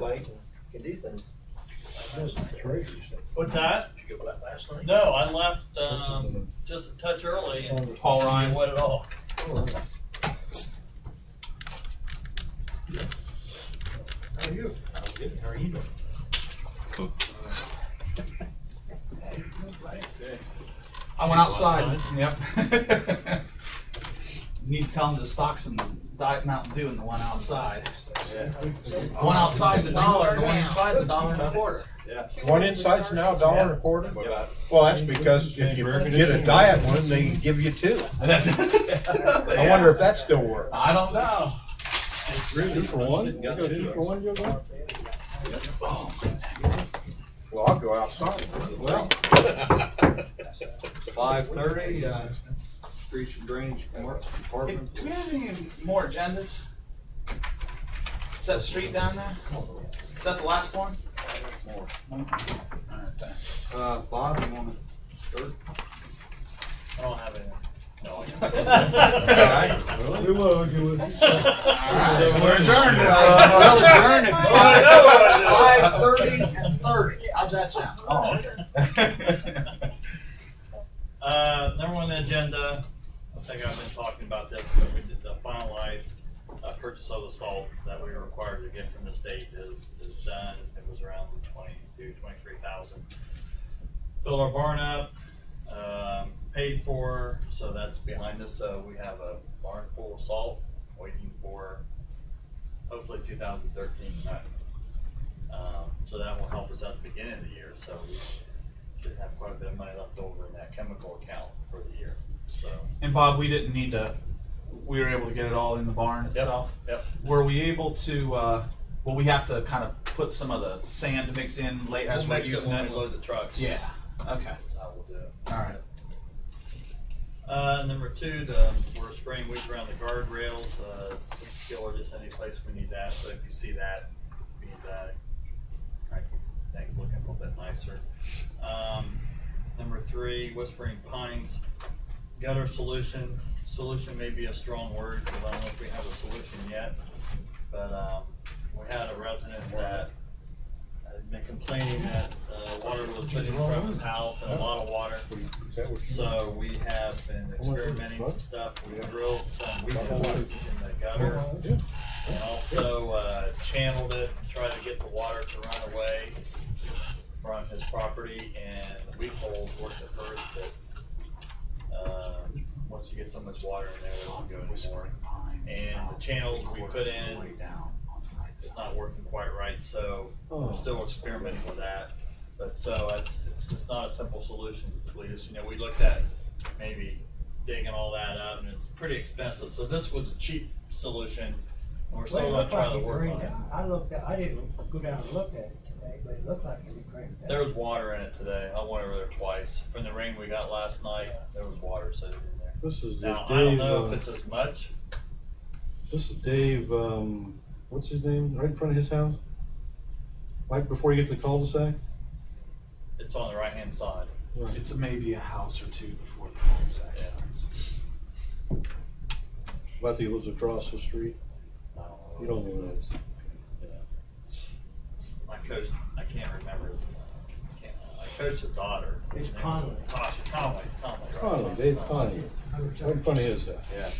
plate and can do things. What's that? Did you go back last night? No, I left just a touch early and Paul Ryan. wet it all. How are you? I'm good. How are you doing? I went outside. Yep. Need to tell them to stock some Diet Mountain Dew in the one outside. Yeah. One outside's $1, the one inside's $1.25. Yeah. One inside's now $1.25. What about? Well, that's because if you get a diet one, they give you two. I wonder if that still works. I don't know. Two for one? You go 2 for 1, you'll go? Well, I'll go outside. Well, 5:30. Streets and Drainage Department. Do we have any more agendas? Is that street down there? Is that the last one? More. Alright, thanks. Bob, you want to start? I don't have any. No, I don't. We will do it. Alright, we're adjourned. Well adjourned at 5:30 and 30. How's that sound? Number one on the agenda, I think I've been talking about this, but we did the finalized purchase of the salt that we were required to get from the state is done. It was around 23,000. Filled our barn up, paid for, so that's behind us. So we have a barn full of salt waiting for hopefully 2013. So that will help us at the beginning of the year. So we should have quite a bit of money left over in that chemical account for the year. So. And Bob, we didn't need to, we were able to get it all in the barn itself. Yep. Were we able to, well, we have to kind of put some of the sand to mix in late as we're Mix it using when it. we load the trucks. Yeah, okay. That's how we'll do it. Alright. Number two, we're spraying weeds around the guardrails, or just any place we need that. So if you see that, we need that. I can see things looking a little bit nicer. Number three, Whispering Pines gutter solution. Solution may be a strong word because I don't know if we have a solution yet. But we had a resident that had been complaining that water was sitting in front of his house and a lot of water. So we have been experimenting some stuff. We drilled some weed holes in the gutter and also channeled it and tried to get the water to run away from his property. And the weed holes worked at first, but once you get so much water in there, it doesn't go anymore. And the channels we put in, it's not working quite right, so we're still experimenting with that. But so it's not a simple solution, Cletus. You know, we looked at maybe digging all that up, and it's pretty expensive. So this was a cheap solution, and we're still going to try to work on it. I didn't go down and look at it today, but it looked like it was great. There was water in it today. I went over there twice. From the rain we got last night, there was water sitting in there. This is Now, Dave, I don't know if it's as much. This is Dave, what's his name, right in front of his house? Right before you get to the cul-de-sac? It's on the right-hand side. Right. It's maybe a house or two before the cul-de-sac Yeah. starts. I think he lives across the street. I don't know. You don't know that. Yeah. My coach, I can't remember. I coached his daughter. It's Her name was Conley. Tasha. Conley. Conley, Dave Conley, right in front of his house. Yeah.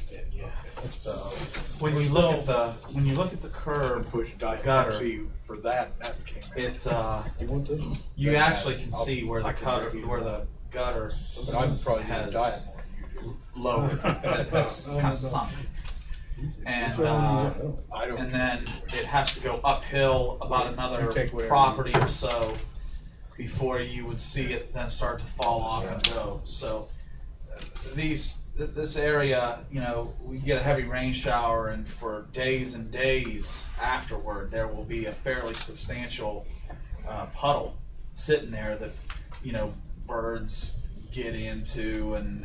When you look at the curb Push diet gutter, Pepsi for that came out. it You want this? you actually can see where the I can gutter drink where the gutter But I'm probably doing has diet more than you do. lowered. It's kind of sunk. And I don't. and then it has to go uphill about another You take whatever property or so before you would see it then start to fall off and go. So this area, you know, we get a heavy rain shower, and for days and days afterward, there will be a fairly substantial puddle sitting there that, you know, birds get into, and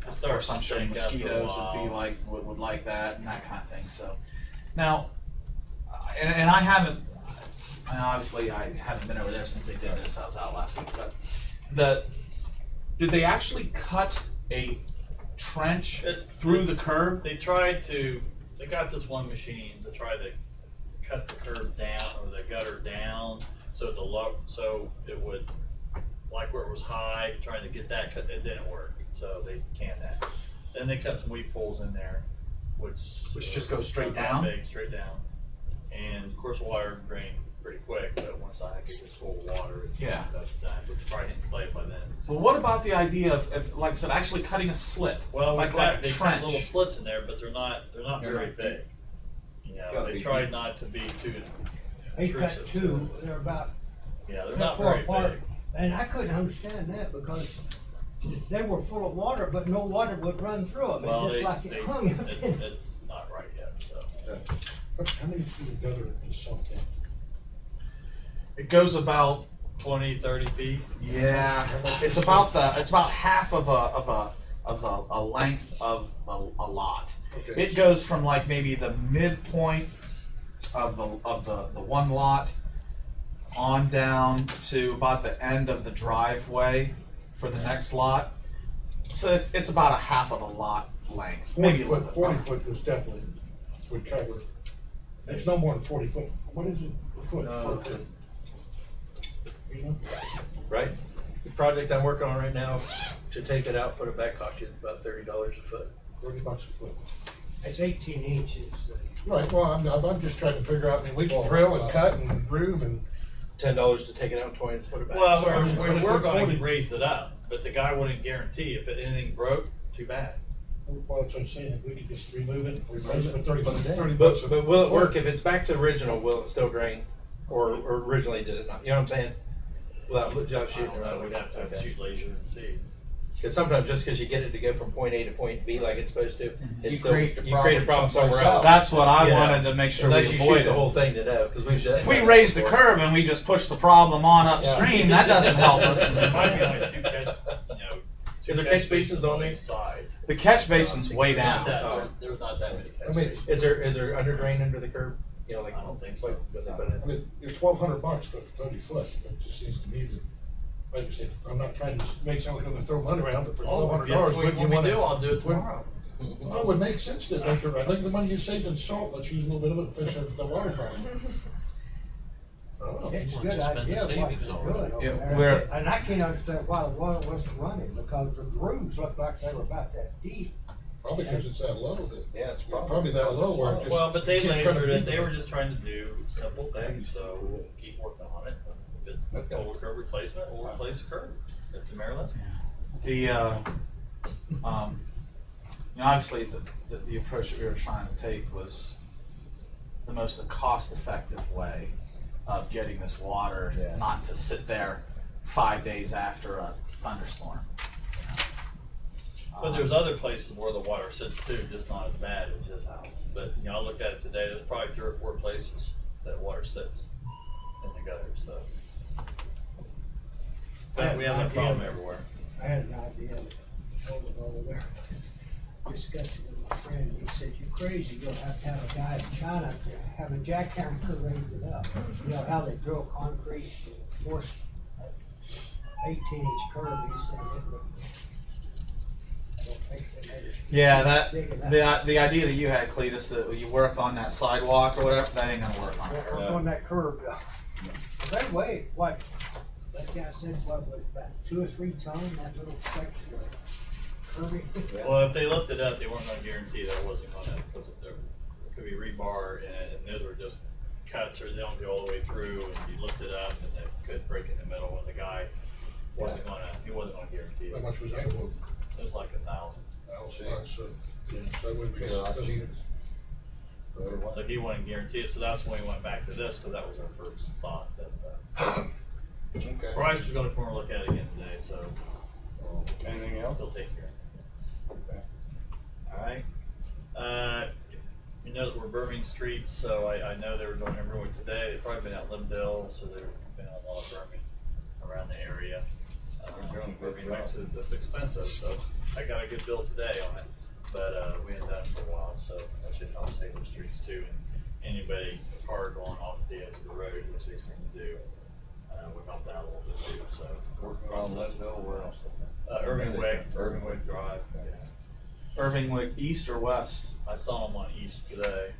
of course I'm sure mosquitoes would like that and that kind of thing. So now, and I haven't. Obviously, I haven't been over there since they did this. I was out last week. But did they actually cut a trench through the curb? They got this one machine to try to cut the curb down, gutter down, so so it would, like where it was high, trying to get that cut, it didn't work, so they canned that. Then they cut some weed poles in there, which just goes straight not that down? big, straight down. And of course, water drained pretty quick, but once I get this full of water, that's done. It's probably hitting clay by then. Well, what about the idea of, like I said, actually cutting a slit? Well, like they a cut trench. little slits in there, but they're not very big. You know, they tried not to be too They cut intrusive. two, they're about Yeah, they're that not far very apart. big. And I couldn't understand that because they were full of water, but no water would run through them. Well, It's just like it hung up in it. it's not right yet, so. How many feet of gutter is sunk in? It goes about 20, 30 feet. it's about half of a length of a lot. Okay. It goes from like maybe the midpoint of the one lot on down to about the end of the driveway for the next lot. So it's about a half of a lot length. 40 Maybe a foot, little 40 bit. foot was definitely, would cover. It's no more than 40 foot. What is it, a foot per foot? You know? Right. The project I'm working on right now, to take it out, put it back, cost you about $30 a foot. $30 a foot. It's 18 inches. Right, well, I'm just trying to figure out, I mean, we can drill and cut and groove and. $10 to take it out and 20 to put it back. Well, So, we're going 40 to raise it up, but the guy wouldn't guarantee if anything broke, too bad. Well, that's what I'm saying, if we could just remove it, replace it for 30 But bucks. will it work if it's back to original? Will it still drain, or originally did it not? You know what I'm saying? Without I shooting don't know, around, we'd have to Okay. shoot laser and see. Because sometimes just because you get it to go from point A to point B like it's supposed to, it's You still create the you create a problem problem somewhere someplace else. That's what I Yeah. wanted to make sure Unless we you shoot avoided. the whole thing to know, because we've done. If we raise the curb and we just push the problem on upstream, that doesn't help us. There might be only two catch, two Is there catch basins on each each side. The catch basin's way Not down. that, there's not that many catch I mean, basins. Is there under drain under the curb? You know, like I don't think so. like when they put it in. I mean, it's $1,200 for 30 foot, it just seems to me that, like I said, I'm not trying to make someone come and throw money around, but for Oh, if $1,200, that's what you wouldn't you want me wanna? to do, I'll do it tomorrow. Well, it would make sense to think, I think the money you saved in salt, let's use a little bit of it to fix the water problem. I don't know. It's a good Spend the idea what savings they're already. doing over Yeah, there. we're- And I can't understand why the water wasn't running because the grooves looked like they were about that deep. Probably because it's that low, that, Yeah, it's probably that low where it just. Well, but they can't cut lasered it, deep they were enough. just trying to do simple things, so we'll keep working on it. If it's a total curb replacement, we'll replace the curb at the Maryland. The obviously the approach that we were trying to take was the most cost-effective way of getting this water not to sit there 5 days after a thunderstorm. But there's other places where the water sits too, just not as bad as his house. But, I looked at it today, there's probably 3 or 4 places that water sits in the gutter, so. But we have that problem everywhere. I had an idea that I was over there discussing with my friend. He said, "You're crazy. You'll have to have a guy in China to have a jackhammer raise it up. You know how they drill concrete and force 18-inch curve." He said, "It would." I don't think they made it. Yeah, Big enough. the idea that you had, Cletus, that you worked on that sidewalk or whatever, that ain't gonna work on it. We're on that curve. That way, what? That guy said, what, about 2 or 3 tons, that little section of curving? Well, if they looked it up, they weren't gonna guarantee that it wasn't gonna, because there could be rebar in it, and those were just cuts, or they don't go all the way through, and you looked it up, and it could break in the middle, and the guy wasn't gonna guarantee How it. much was that? It was like 1,000. So that would be, So he wouldn't guarantee it, so that's when we went back to this, because that was our first thought, that, Okay. Bryce was gonna come and look at it again today, so Anything else? he'll take care of it. Okay. Alright, you know that we're burning streets, so I know they were doing everywhere today, they've probably been at Limdale, so they've been a lot of burning around the area. They're doing a good Burning job. mix is, it's expensive, so I got a good bill today on it, but, we hadn't done it for a while, so that should help save the streets too, and anybody, a car going off the edge of the road, which they seem to do, would help that a little bit too, so. Working on Leadville, where else? Irving Wick Drive, yeah. Irving Wick, east or west? I saw him on East today.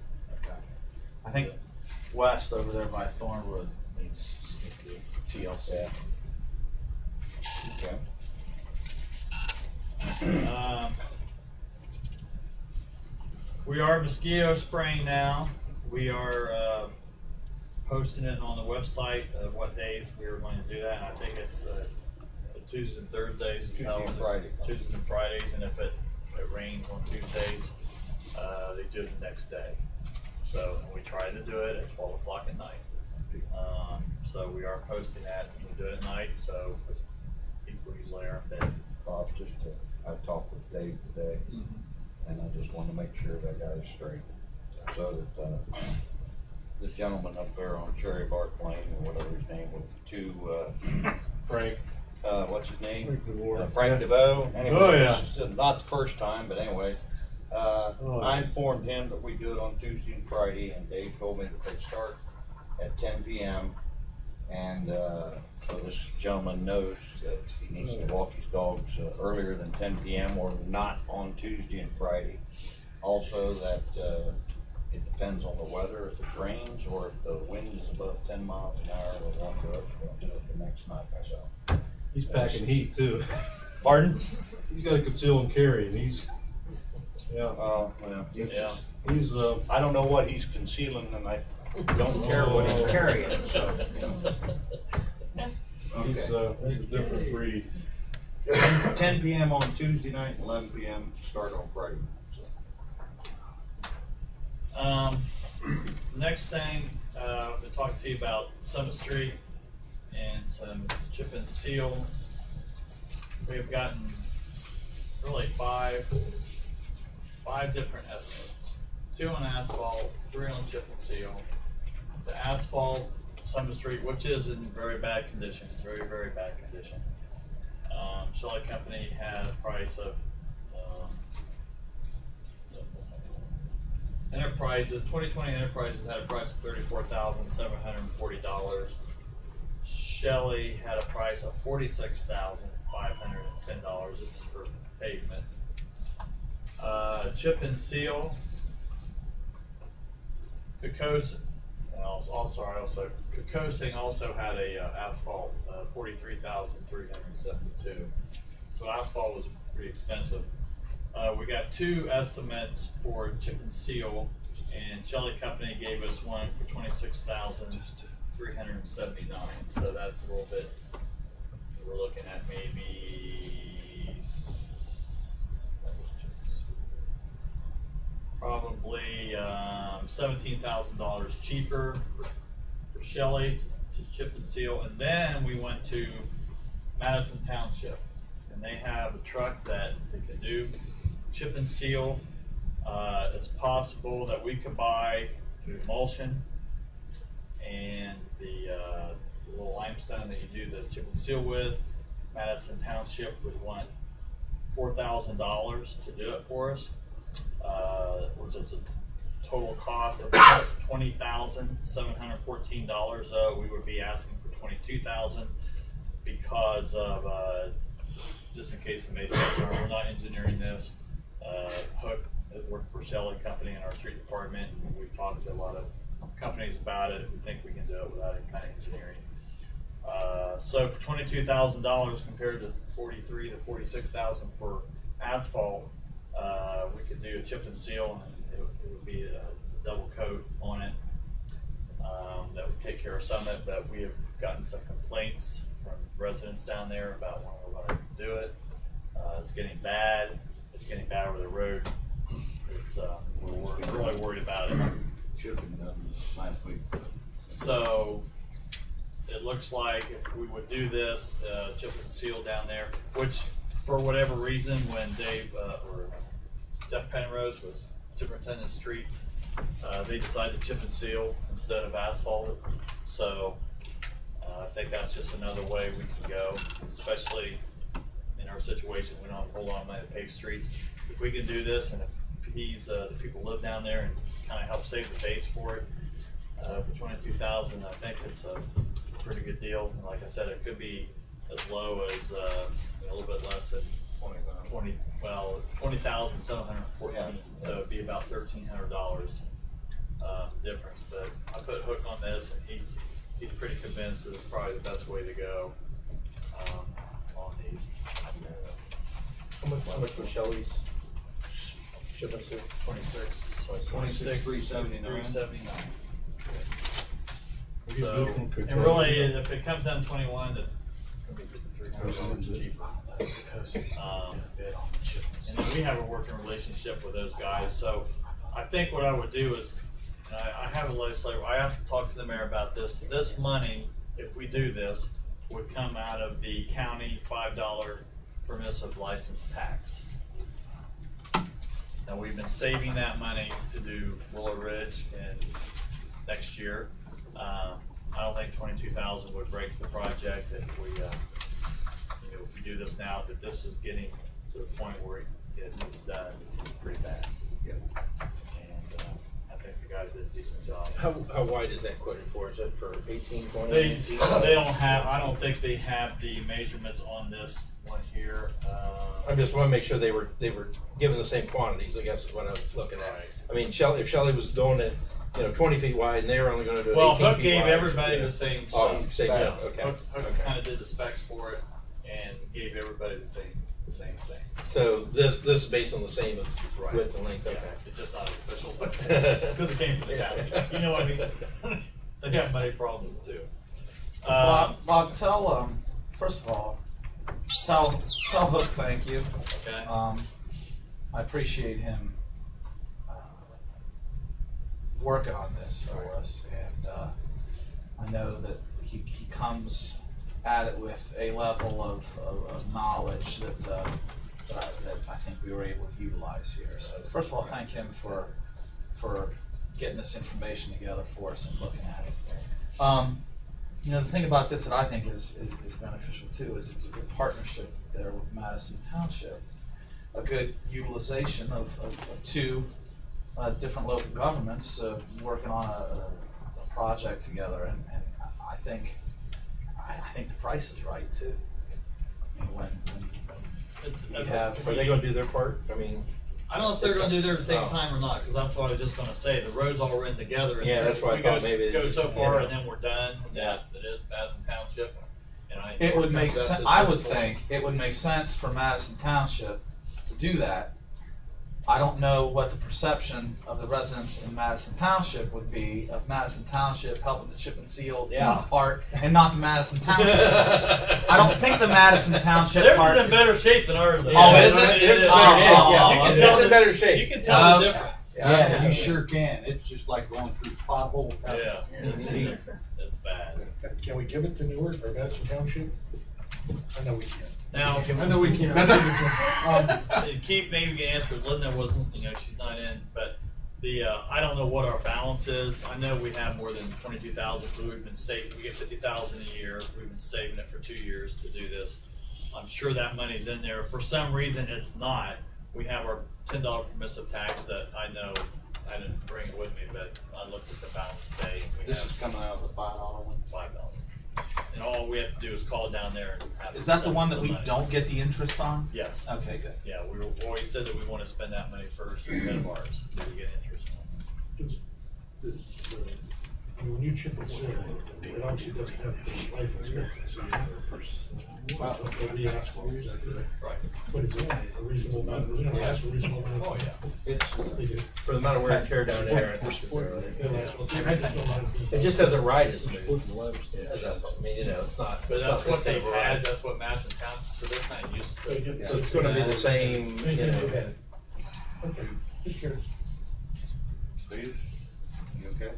I think west over there by Thornwood needs TLC. Yeah. Okay. We are mosquito spraying now. We are posting it on the website of what days we are going to do that. And I think it's Tuesdays and Thursdays. Is how Tuesday and Friday. Tuesdays and Fridays, and if it rains on Tuesdays, they do it the next day. So we try to do it at 12 o'clock at night. So we are posting that. We do it at night, so people usually are in bed. I talked with Dave today, and I just wanted to make sure that got it straight. So that, the gentleman up there on Cherry Bark Lane, or whatever his name was, Frank. what's his name? Frank DeVore. Frank DeVoe. Anyway, Oh, yeah. this is not the first time, but anyway, I informed him that we do it on Tuesday and Friday, and Dave told me that they start at 10 p.m. And so this gentleman knows that he needs to walk his dogs earlier than 10 p.m. or not on Tuesday and Friday. Also, that it depends on the weather. If it rains or if the wind is above 10 miles an hour, we'll walk it up. We'll do it the next night myself. He's packing heat too. Pardon? He's got to conceal and carry, and he's Well, Yeah. he's I don't know what he's concealing, and I don't care what he's carrying. So, he's a different breed. 10 p.m. on Tuesday night, 11 p.m. start on Friday. So. Next thing, I've been talking to you about Summit Street and some chip and seal. We have gotten really five different estimates. 2 on asphalt, 3 on chip and seal. The asphalt, Summit Street, which is in very bad condition, very, very bad condition. Shelley Company had a price of Enterprises, 2020 Enterprises had a price of $34,740. Shelley had a price of $46,510. This is for pavement. Chip and seal, Kokosing also had a asphalt, 43,372. So asphalt was pretty expensive. We got 2 estimates for chip and seal, and Shelley Company gave us one for $26,379. So that's a little bit. We're looking at maybe probably $17,000 cheaper for Shelley to chip and seal, and then we went to Madison Township, and they have a truck that they can do chip and seal. It's possible that we could buy the emulsion and the little limestone that you do the chip and seal with. Madison Township would want $4,000 to do it for us, which is a total cost of $20,714. We would be asking for $22,000 because of just in case somebody thinks we're not engineering this. Hook has worked for Shelley Company in our street department, and we've talked to a lot of companies about it. We think we can do it without any kind of engineering. So for $22,000 compared to $43,000 to $46,000 for asphalt, we could do a chip and seal, and it would be a double coat on it. That would take care of some of it, but we have gotten some complaints from residents down there about when we're going to do it. It's getting bad. It's getting bad over the road. It's we're really worried about it. Should have been done last week. So it looks like if we would do this chip and seal down there, which for whatever reason, when Dave or Jeff Penrose was superintendent of streets, they decided to chip and seal instead of asphalt it. So I think that's just another way we can go, especially in our situation. We don't have a whole lot of money to pave streets. If we can do this, and if the people live down there and kind of help save the base for it, for $22,000, I think it's a pretty good deal. And like I said, it could be as low as a little bit less than 20,714. Yeah. So it'd be about $1,300 difference. But I put Hook on this, and he's pretty convinced that it's probably the best way to go on these. How much was Shelley's shipments here? 26, 379. 379. We get So, different cookouts. and really, if it comes down to 21, that's gonna be $53 cheaper. And then we have a working relationship with those guys, so I think what I would do is, and I have a legislator, I have to talk to the mayor about this. This money, if we do this, would come out of the county $5 permissive license tax. Now, we've been saving that money to do Willow Ridge and next year. I don't think 22,000 would break the project if we, if we do this now, but this is getting to the point where it's done pretty bad. Yeah. And I think the guys did a decent job. How wide is that quoted for? Is it for 18, 20? They don't have, I don't think they have the measurements on this one here. I just want to make sure they were given the same quantities, I guess is what I was looking at. I mean, if Shelley was doing it, 20 feet wide and they were only going to do it 18 feet wide. Hook gave everybody the same Oh, stuff. same stuff, okay. Hook kind of did the specs for it and gave everybody the same thing. So this is based on the same as Right. width and length, Yeah, okay. it's just not official because it came from the county. You know what I mean? They have money problems too. Bob, tell first of all, tell Hook thank you. Okay. I appreciate him working on this for us, and I know that he comes at it with a level of knowledge that I think we were able to utilize here. So first of all, thank him for getting this information together for us and looking at it. The thing about this that I think is beneficial too is it's a good partnership there with Madison Township, a good utilization of two different local governments working on a project together, and I think the price is right too. I mean, when we have, Are they going to do their part? I mean, I don't know if they're going to do theirs at the same time or not, because that's what I was just going to say. The road's all written together. And Yeah, that's why I we thought maybe they go just, so far, you know. and then we're done. Yeah, it is Madison Township. And it would make comes up sense. to I some would point. think it would make sense for Madison Township to do that. I don't know what the perception of the residents in Madison Township would be of Madison Township helping the chip and seal part and not the Madison Township. I don't think the Madison Township theirs part is in better shape than ours. Oh, is it? It is. It's in better shape. You can tell Okay. the difference. Yeah, you sure can. It's just like going through pothole. Yeah, it's bad. Can we give it to Newark or Madison Township? I know we can. Now, I know we can. Keith maybe can answer. Linda wasn't, she's not in, but I don't know what our balance is. I know we have more than 22,000, but we've been saving. We get 50,000 a year. We've been saving it for 2 years to do this. I'm sure that money's in there. For some reason, it's not. We have our $10 permissive tax that I know. I didn't bring it with me, but I looked at the balance today. And we This have is coming out of the $5 one. $5. And all we have to do is call down there and have. is that the one that we money. don't get the interest on? Yes. Okay, good. Yeah, we always said that we want to spend that money first instead of ours, so we get interest on I mean, when you chip and seal, it obviously doesn't have the life expectancy. Wow. Nobody asks for it. it. Right. But is it a reasonable amount? Does anyone ask for a reasonable amount? Oh, yeah. It's, They do. For the amount of wear and tear down there. They'll ask for it. I just don't mind. It just doesn't ride as smooth. That's what, I mean, it's not. But it's that's not what they've this kind of a ride. had, that's what Madison Township, so they're kind of used to it. So it's going to be the same, Okay, just curious. Steve, you okay?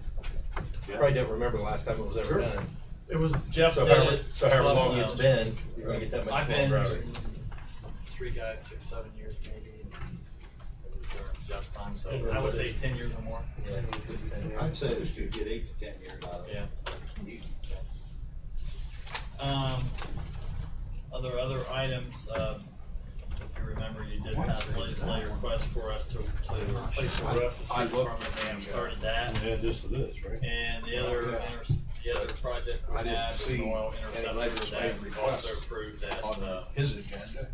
Probably don't remember the last time it was ever done. It was, Jeff So did however, it. so however long it's been, you're going to get that much I've more been driving. 3 guys, 6, 7 years maybe. And it was during Jeff's time, so I would say 10 years or more. Yeah. I'd say this could get 8 to 10 years out of it. Yeah. Other items, if you remember, you did pass a legislative request for us to replace the roof. The street department may have started that. Add this to this, right? And the other project we I didn't had, see the oil any interceptor, that legislative we've request also approved that, on his agenda.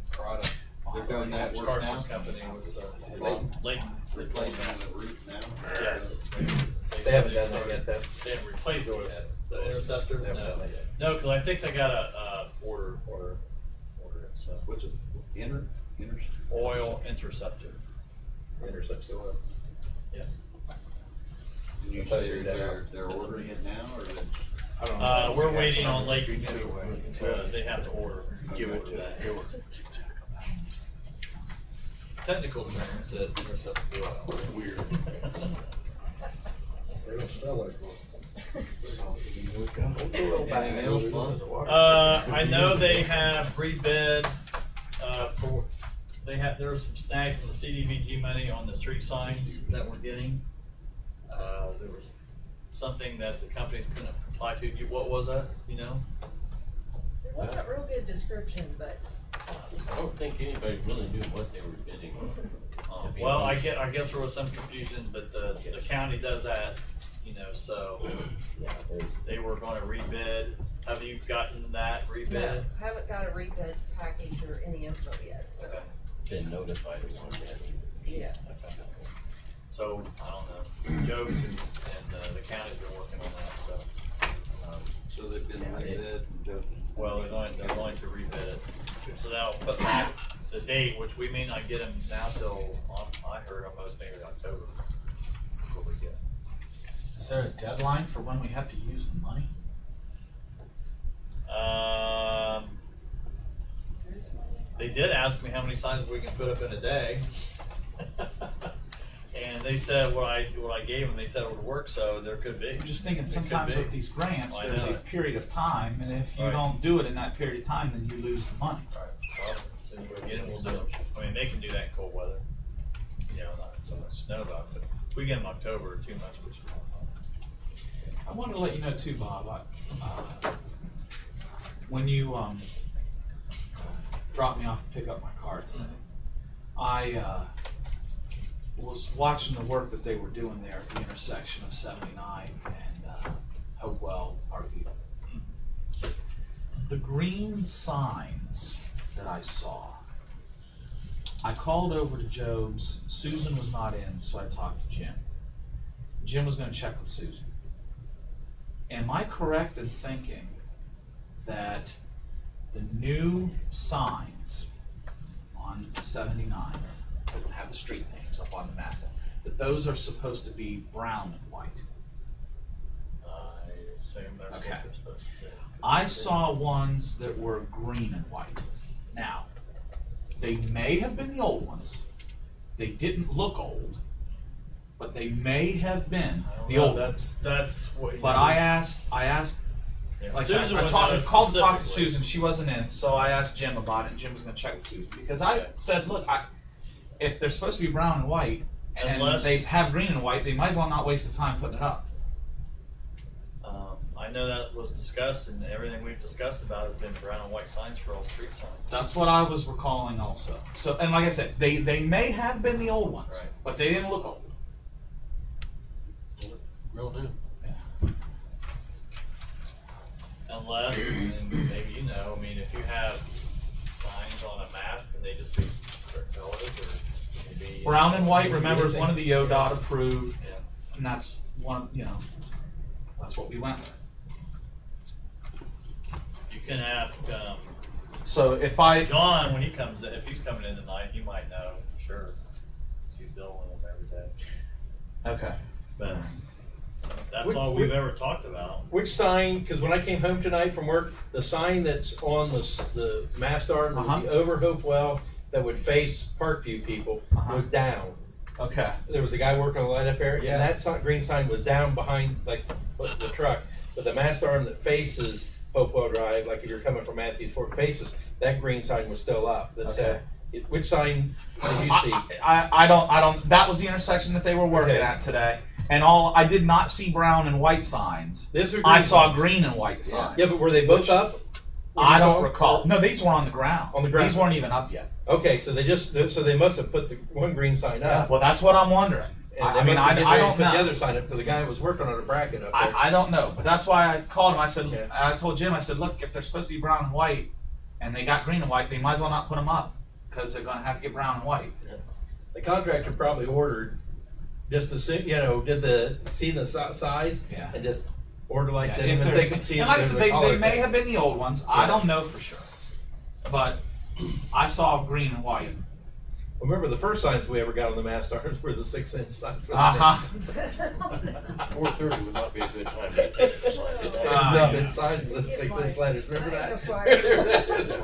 They're doing that work Carson's now? company was, They- Leighton. Replacing the roof now? Yes. They interceptor? They haven't No. done that yet. No, because I think they got a order it, so. What's it? Oil interceptor. Intercepts the oil. Yeah. Did you That's how say you do that. they're ordering it now, or is it? I don't know. We're waiting on Lake, Street anyway. they have to order. Give it to that. Technical term said intercepts the oil. Weird. They don't smell like one. I know they have rebid, there were some snags in the CDBG money on the street signs that we're getting. There was something that the companies couldn't comply to. What was that, you know? There wasn't a real good description, but I don't think anybody really knew what they were bidding on. Well, I guess there was some confusion, but the county does that, you know, so they were gonna rebid. Have you gotten that rebid? no, haven't got a rebid package or any info yet, so, Okay. Been notified of one yet. yeah. So, I don't know, Jobs and the county's been working on that, so. So they've been rebid and just. Well, they're going to rebid it. So that'll put back the date, which we may not get them now till, I heard almost maybe October. Before we get it. Is there a deadline for when we have to use the money? They did ask me how many signs we can put up in a day. And they said what I gave them, they said it would work, so there could be. I'm just thinking It could sometimes be. with these grants, I there's know. a period of time, and if you Right. don't do it in that period of time, then you lose the money. Well, as soon as we get them, we'll do them. I mean, they can do that in cold weather. You know, not so much snow about it, but if we get them October, 2 months, we should be fine. I wanted to let you know too, Bob, when you dropped me off to pick up my car today, I was watching the work that they were doing there at the intersection of 79 and Hopewell, Parkview. The green signs that I saw, I called over to Job's. Susan was not in, so I talked to Jim. Jim was going to check with Susan. Am I correct in thinking that the new signs on 79 that would have the street names up on the mast, that those are supposed to be brown and white? I assume that's what Okay. they're supposed to do. I saw ones that were green and white. Now, they may have been the old ones. They didn't look old, but they may have been the old ones. That's what. But I asked, Yeah. like Susan I would called know to talk to specifically. Susan. She wasn't in, so I asked Jim about it, and Jim was going to check with Susan because I said, look, if they're supposed to be brown and white, and Unless- they have green and white, they might as well not waste the time putting it up. I know that was discussed, and everything we've discussed about has been brown and white signs for all street signs. That's what I was recalling also. So, and like I said, they may have been the old ones, Right. but they didn't look old. Real new. Unless, and maybe you know, I mean, if you have signs on a mask, can they just be certain colors, or maybe Brown and white, remember, is one of the ODOT approved, Yeah. and that's one, that's what we went with. You can ask So if I, John when he comes in, if he's coming in tonight, he might know for sure. 'Cause he's dealing with them every day. okay, But that's Which- all we've ever talked about. Which sign, because when I came home tonight from work, the sign that's on the mast arm, that would be over Hopewell, that would face Parkview people, was down. okay, There was a guy working on the light up there, Yeah. and that green sign was down behind, like, the truck. But the mast arm that faces Hopewell Drive, like if you're coming from Matthews Ford faces, that green sign was still up. That said, which sign did you see? I don't, that was the intersection that they were working Okay. at today. And I did not see brown and white signs. These are I green saw signs. green and white signs. Yeah, but were they both up? When you I saw don't them? recall. No, these were on the ground. On the ground. These weren't even up yet. Okay, so they must have put the one green sign up. Well, that's what I'm wondering. And they I mean, must have been I ready to don't put the know. other sign up because the guy was working on a bracket up there. I don't know, but that's why I called him. I said, Okay. and I told Jim, I said, look, if they're supposed to be brown and white, and they got green and white, they might as well not put them up because they're going to have to get brown and white. The contractor probably ordered just to see, did see the size Yeah. and just Or to like Yeah, them, if if they're- they continue and like I to said, do the they collar may thing. have been the old ones. I don't know for sure, but I saw green and white. Remember, the first signs we ever got on the mast arms were the 6-inch signs. With Uh-huh. 4:30 would not be a good time to take the sign today. the 6-inch signs, the 6-inch letters. Remember that? Light a fire.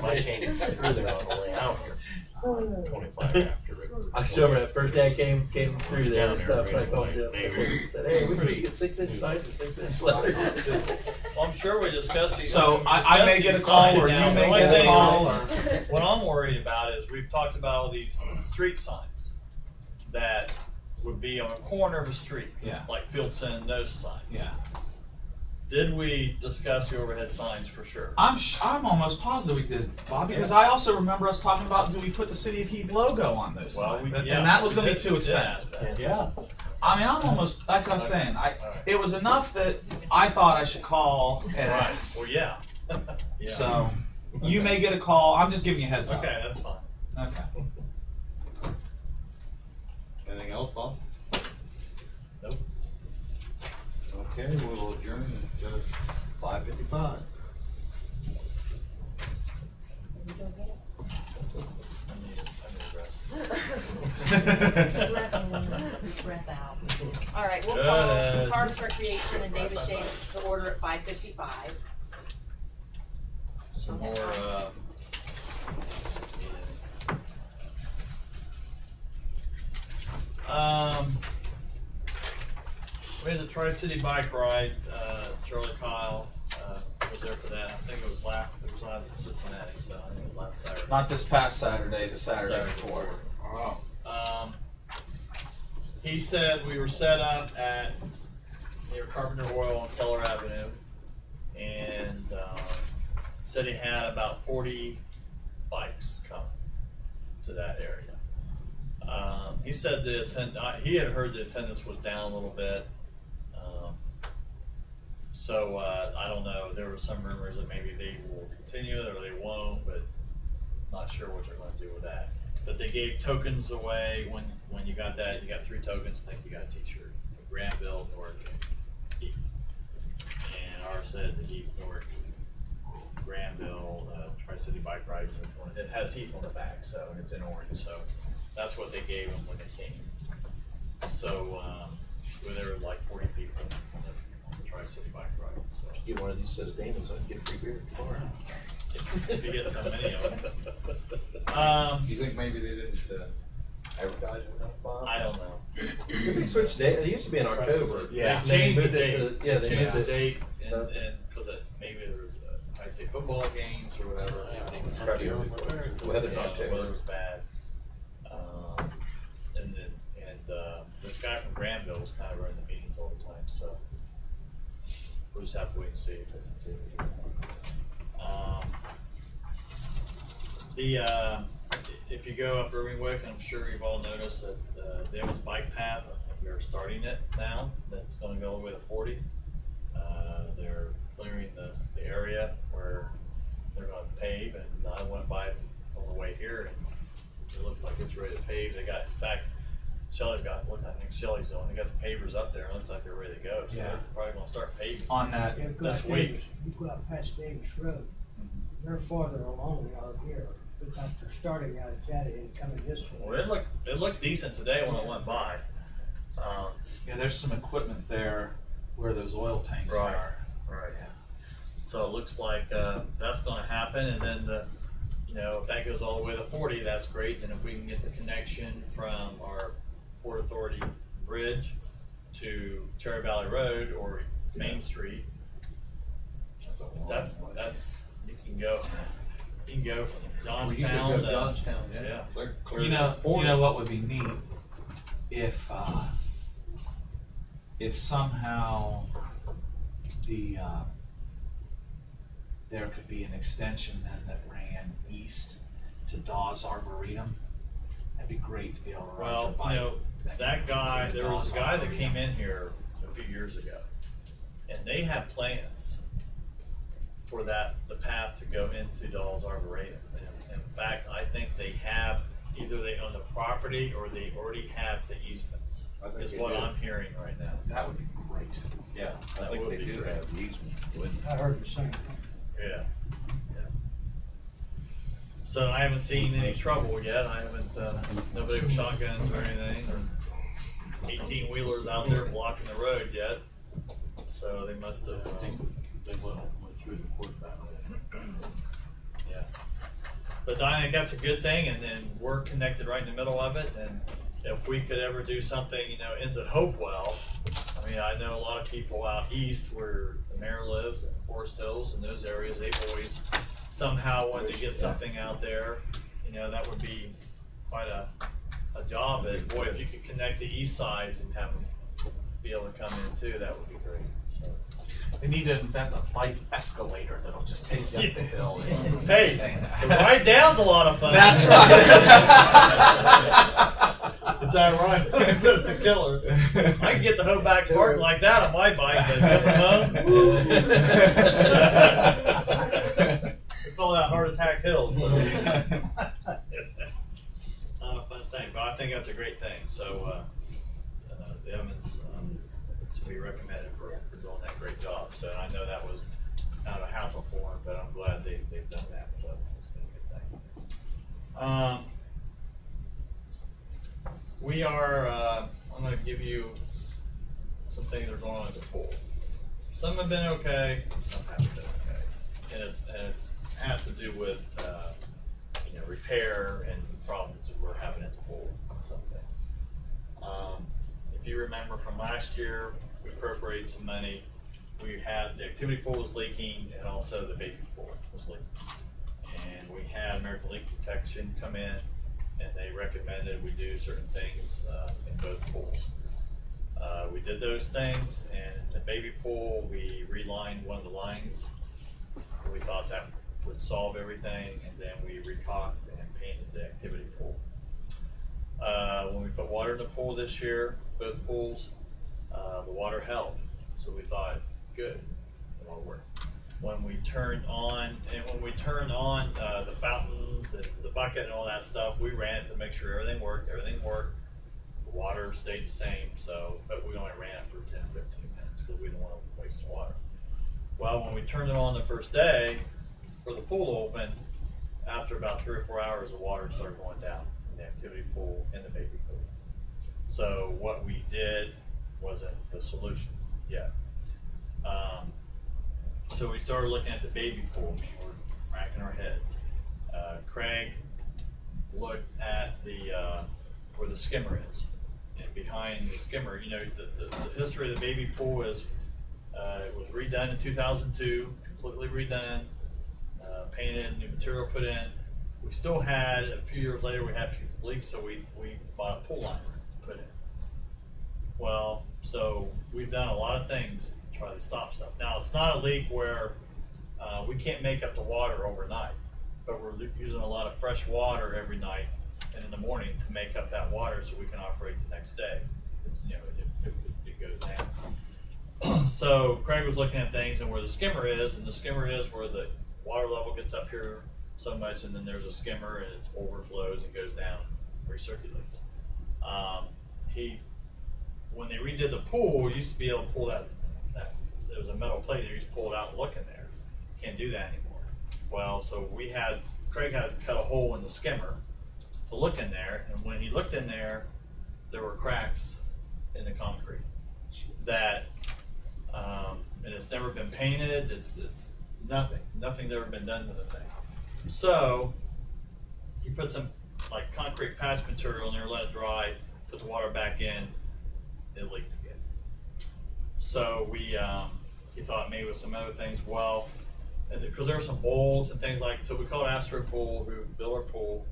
When I came through there on the way out here, 25 after. I showed her that first day I came through there and Down stuff. there, And I called really, Jeff. I they said, hey, we need to get 6-inch signs and 6-inch letters. Well, I'm sure we discussed these. So we I may discussed get a these call, signs or now. you The may only get a thing- call, or What I'm worried about is we've talked about all these street signs that would be on a corner of a street, Yeah. like Fieldson, those signs. yeah. Did we discuss the overhead signs for sure? I'm almost positive we did, Bob, because I also remember us talking about, do we put the City of Heath logo on those signs? And that was going to be too expensive. Yeah. I mean, I'm almost, that's what I was saying. Alright. It was enough that I thought I should call and Right. ask. Well, yeah. Yeah. So, you may get a call. I'm just giving you a heads up. Okay, that's fine. Okay. Anything else, Bob? Nope. Okay, we'll adjourn at 5:55. I need a rest. Breath out. All right, we'll Good. call Parks Recreation and Davis Shade to order at 5:55. Some more, we had the Tri-City Bike Ride, Charlie Kyle, was there for that. I think it was last, it was when I was in Cincinnati, so I think it was last Saturday. Not this past Saturday, the Saturday before. He said we were set up at near Carpenter Royal on Keller Avenue, and said he had about 40 bikes coming to that area. He said he had heard the attendance was down a little bit, so I don't know. There were some rumors that maybe they will continue it or they won't, but not sure what they're going to do with that. But they gave tokens away when you got that. You got 3 tokens. I think you got a T-shirt from Granville, Newark, and Heath. And ours said the Heath, Newark, Granville, Tri-City Bike Ride. So it has Heath on the back, so and it's in orange. So that's what they gave them when they came. So there were like 40 people on the Tri-City Bike Ride. So Get one of these says Damon's, I can get free beer tomorrow. if you get so many of them. Do you think maybe they didn't advertise it enough, Bob? I don't know. They switched date. It used to be in October. Yeah. They changed the moved it date. to- yeah, they changed moved the it. date, and because maybe there was high state football games or whatever. Everything was Probably really the weather in yeah, the October. weather was bad. And this guy from Granville was kind of running the meetings all the time, so we'll just have to wait and see if they continue. If you go up Irving Wick, I'm sure you've all noticed that there was a bike path. I think they're starting it now. That's going to go all the way to 40. They're clearing the area where they're going to pave, and I went by it on the way here, and it looks like it's ready to pave. They got, in fact, Shelley's got, I think Shelley's on. They got the pavers up there. It looks like they're ready to go. So Yeah. they're probably going to start paving. On that. Yeah, go This out week. Davis, you go out past Davis Road, they're farther along out here, but like they're starting out at that end, coming this way. Well, it looked decent today when I went by. Yeah, there's some equipment there where those oil tanks Right. are. Right. Yeah. So it looks like that's going to happen, and then if that goes all the way to 40, that's great. And if we can get the connection from our Port Authority Bridge to Cherry Valley Road or Main Street, that's you can go from Johnstown to Johnstown, yeah. You know what would be neat if somehow there could be an extension then that ran east to Dawes Arboretum. That'd be great to be able to ride your Well, bike. that guy, there was a Dawes guy that came Arboretum. in here a few years ago, and they had plans for the path to go into Dawes Arboretum. And in fact, I think they have either they own the property or they already have the easements, is they what do. I'm hearing right now. That would be great. Yeah, I that think would they be do great. have the easement. I heard the same thing. Yeah, yeah. So I haven't seen any trouble yet. I haven't, nobody with shotguns or anything, or 18-wheelers out there blocking the road yet. So they must have, They went through the court battle. yeah. But I think that's a good thing, and then we're connected right in the middle of it, and if we could ever do something, you know, ends at Hopewell. I mean, I know a lot of people out east where the mayor lives, in Forest Hills and those areas, they've always somehow wanted to get something out there. You know, that would be quite a job. And boy, if you could connect the east side and have them be able to come in too, that would be great. So. They need to invent a bike escalator that'll just take you up the hill. Hey, the ride down's a lot of fun. That's right. It's ironic. It's the killer. I can get the whole back park like that on my bike, but coming home. We call that heart attack hill. So. It's not a fun thing, but I think that's a great thing. So the Evans should be recommended for doing that great job. So I know that was kind of a hassle for them, but I'm glad they've done that. So it's been a good thing. We are, I'm going to give you some things that are going on at the pool. Some have been okay, some haven't been okay. And it has to do with, you know, repair and problems that we're having at the pool, some things. If you remember from last year, we appropriated some money. We had the activity pool was leaking and also the baby pool was leaking. And we had American Leak Protection come in and they recommended we do certain things in both pools. We did those things, and in the baby pool, we relined one of the lines. We thought that would solve everything, and then we recaulked and painted the activity pool. When we put water in the pool this year, both pools, the water held. So we thought, good, it'll work. When we turned on the fountains and the bucket and all that stuff, we ran it to make sure everything worked. Everything worked. The water stayed the same, but we only ran it for 10, 15 minutes because we didn't want to waste the water. Well, when we turned it on the first day for the pool to open, after about 3 or 4 hours, the water started going down in the activity pool and the baby pool. So what we did wasn't the solution yet. So we started looking at the baby pool. I mean, we're racking our heads. Craig looked at where the skimmer is, and behind the skimmer, you know, the history of the baby pool is it was redone in 2002, completely redone, painted, new material put in. We still had a few years later, we had a few leaks, so we bought a pool liner to put in. Well, so we've done a lot of things to try to stop stuff. Now, it's not a leak where we can't make up the water overnight, but we're using a lot of fresh water every night and in the morning to make up that water so we can operate the next day. You know, it goes down. So Craig was looking at things and where the skimmer is, and the skimmer is where the water level gets up here so much, and then there's a skimmer and it overflows and goes down, recirculates. When they redid the pool, we used to be able to pull that there was a metal plate, you used to pull it out and look in there. Can't do that anymore. Well, so Craig had to cut a hole in the skimmer to look in there, and when he looked in there, there were cracks in the concrete that, and it's never been painted, it's nothing's ever been done to the thing. So he put some like concrete patch material in there, let it dry, put the water back in, it leaked again. So he thought maybe with some other things, well, because there were some bolts and things like, so we called Astro Pool, who built our pool,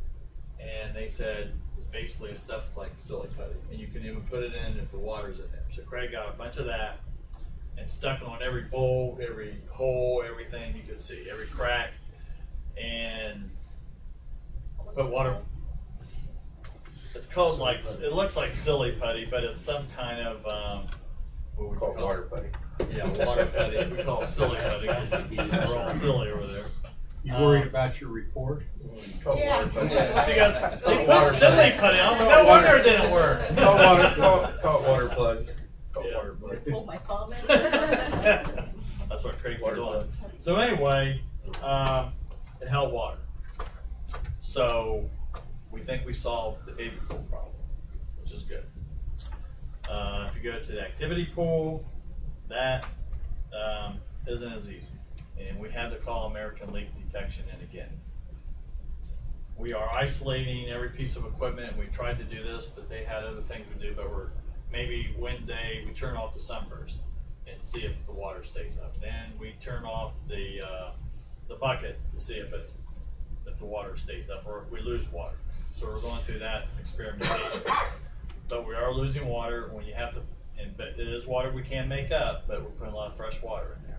and they said it's basically a stuff like silly putty, and you can even put it in if the water's in there. So Craig got a bunch of that and stuck it on every bolt, every hole, everything you could see, every crack, and put water. It's called like, it looks like silly putty, but it's some kind of what would you call water putty. Yeah, water putty. We call it silly putty because we're all silly over there. You worried about your report? Cold water plug. See guys, they put Sidley put it on, no wonder it didn't work. Cold water plug. Cold Yeah. water plug. Pull my thumb in. That's what Craig's doing. So anyway, it held water. So we think we solved the baby pool problem, which is good. If you go to the activity pool, that isn't as easy. And we had to call American Leak Detection in again. We are isolating every piece of equipment. We tried to do this, but they had other things to do. But we're maybe one day we turn off the sunburst and see if the water stays up. Then we turn off the bucket to see if the water stays up or if we lose water. So we're going through that experimentation. But we are losing water when you have to, but it is water we can make up, but we're putting a lot of fresh water in there.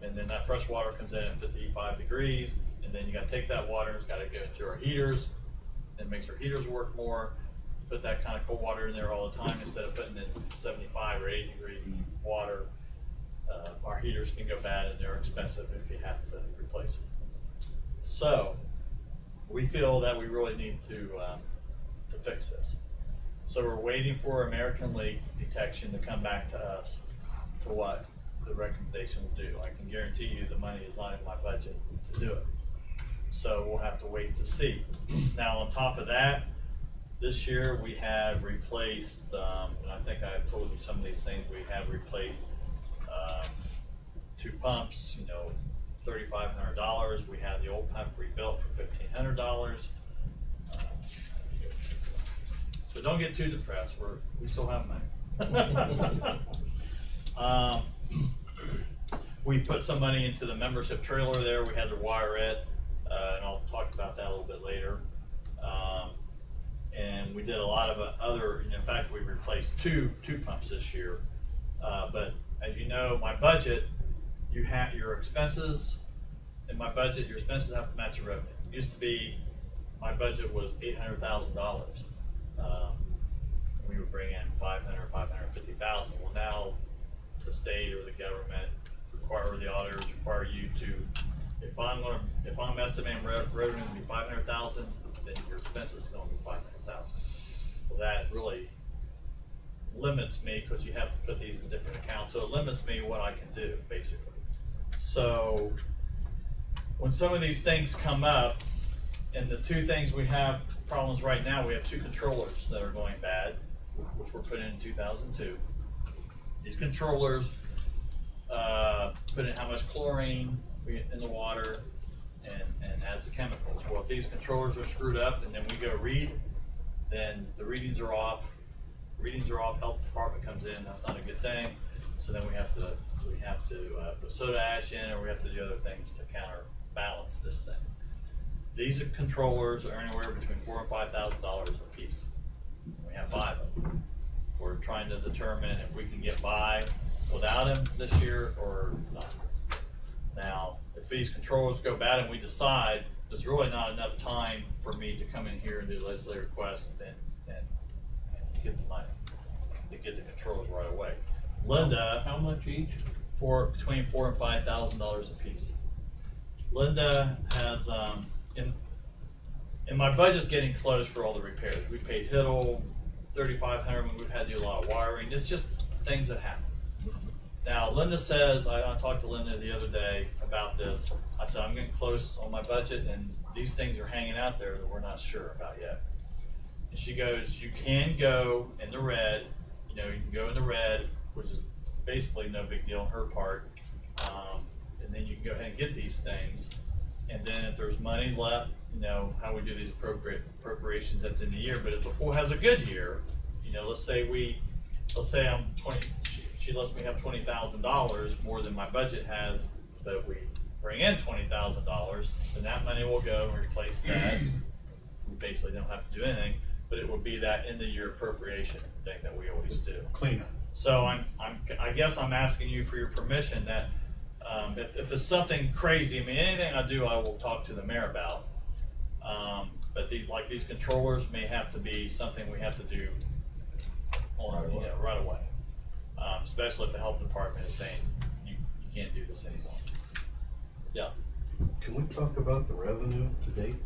And then that fresh water comes in at 55 degrees, and then you got to take that water, it's got to go into our heaters, and it makes our heaters work more. Put that kind of cold water in there all the time instead of putting in 75 or 80 degree water. Our heaters can go bad and they're expensive if you have to replace them. So we feel that we really need to fix this. So we're waiting for American Leak Detection to come back to us to what the recommendation will do. I can guarantee you the money is not in my budget to do it. So we'll have to wait to see. Now on top of that, this year we have replaced, and I think I told you some of these things, we have replaced 2 pumps, $3,500. We had the old pump rebuilt for $1,500. So don't get too depressed. We still have money. We put some money into the membership trailer there. We had to wire it, and I'll talk about that a little bit later. And we did a lot of other. In fact, we replaced two pumps this year. But as you know, my budget, you have your expenses. In my budget, your expenses have to match your revenue. It used to be, my budget was $800,000. We would bring in 550,000. Well, now the state or the government require, the auditors require you to, if I'm estimating revenue to be 500,000, then your expenses are going to be 500,000. Well, that really limits me because you have to put these in different accounts. So it limits me what I can do, basically. So when some of these things come up, and the 2 things we have problems right now, we have 2 controllers that are going bad, which were put in 2002. These controllers put in how much chlorine in the water and adds the chemicals. Well, if these controllers are screwed up and then we go read, then the readings are off. Health department comes in. That's not a good thing. So then we have to put soda ash in, or we have to do other things to counterbalance this thing. These controllers are anywhere between $4,000 and $5,000 a piece. We have 5 of them. We're trying to determine if we can get by without them this year or not. Now, if these controllers go bad and we decide there's really not enough time for me to come in here and do legislative requests and get the money to get the controls right away. Linda, How much each? between $4,000 and $5,000 a piece. Linda has and my budget's getting close for all the repairs. We paid Hiddle $3,500 when we've had to do a lot of wiring. It's just things that happen. Now Linda says, I talked to Linda the other day about this. I said I'm getting close on my budget, and these things are hanging out there that we're not sure about yet. And she goes, you can go in the red, you can go in the red, which is basically no big deal on her part. And then you can go ahead and get these things. And then if there's money left, how we do these appropriations at the end of the year. But if the pool has a good year, let's say I'm 20, she lets me have $20,000 more than my budget has, but we bring in $20,000, then that money will go and replace that. We basically don't have to do anything, but it will be that end of year appropriation thing that we always do. Cleanup. So I guess I'm asking you for your permission that if it's something crazy, anything I do, I will talk to the mayor about. But these controllers may have to be something we have to do right away. Especially if the health department is saying you can't do this anymore. Yeah. Can we talk about the revenue to date?